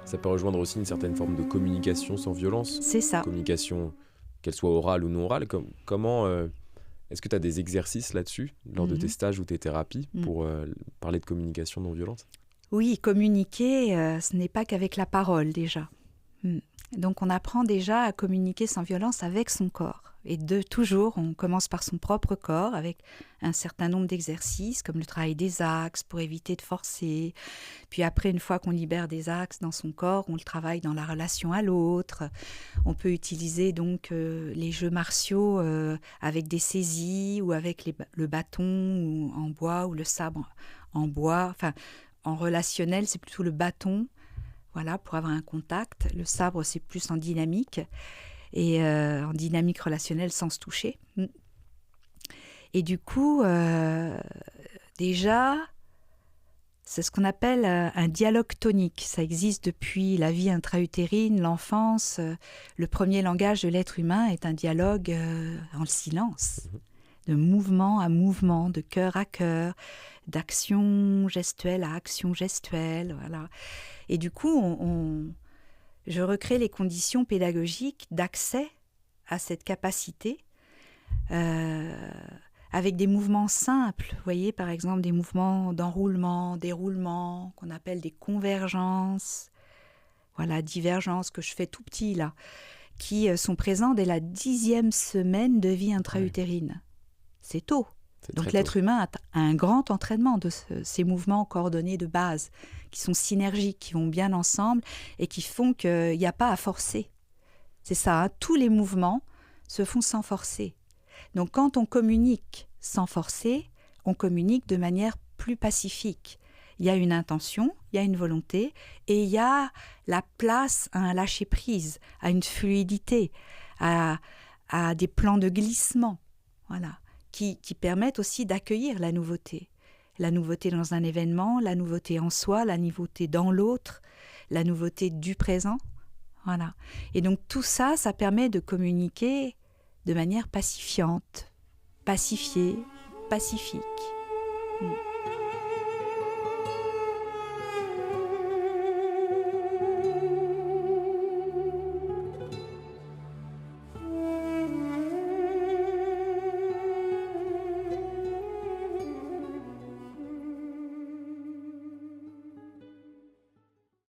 Ça peut rejoindre aussi une certaine forme de communication sans violence. C'est ça. Communication, qu'elle soit orale ou non orale. Comment est-ce que tu as des exercices là-dessus, lors de tes Mhm. stages ou tes thérapies, Mm. pour parler de communication non violente? Oui, communiquer, ce n'est pas qu'avec la parole déjà. Mm. Donc on apprend déjà à communiquer sans violence avec son corps. Et toujours, on commence par son propre corps avec un certain nombre d'exercices, comme le travail des axes pour éviter de forcer. Puis après, une fois qu'on libère des axes dans son corps, on le travaille dans la relation à l'autre. On peut utiliser donc les jeux martiaux avec des saisies ou avec le bâton ou en bois ou le sabre en bois. Enfin, en relationnel, c'est plutôt le bâton. Voilà, pour avoir un contact. Le sabre, c'est plus en dynamique, et en dynamique relationnelle sans se toucher. Et du coup, déjà, c'est ce qu'on appelle un dialogue tonique. Ça existe depuis la vie intra-utérine, l'enfance. Le premier langage de l'être humain est un dialogue en silence, de mouvement à mouvement, de cœur à cœur, d'action gestuelle à action gestuelle. Voilà. Et du coup, je recrée les conditions pédagogiques d'accès à cette capacité avec des mouvements simples. Vous voyez, par exemple, des mouvements d'enroulement, déroulement, qu'on appelle des convergences. Voilà, divergences que je fais tout petit là, qui sont présents dès la 10e semaine de vie intra-utérine. C'est tôt. Donc l'être humain a un grand entraînement de ces mouvements coordonnés de base, qui sont synergiques, qui vont bien ensemble et qui font qu'il n'y a pas à forcer. C'est ça, hein, tous les mouvements se font sans forcer. Donc quand on communique sans forcer, on communique de manière plus pacifique. Il y a une intention, il y a une volonté et il y a la place à un lâcher-prise, à une fluidité, à des plans de glissement. Voilà. Qui permettent aussi d'accueillir la nouveauté. La nouveauté dans un événement, la nouveauté en soi, la nouveauté dans l'autre, la nouveauté du présent. Voilà. Et donc tout ça, ça permet de communiquer de manière pacifiante, pacifiée, pacifique.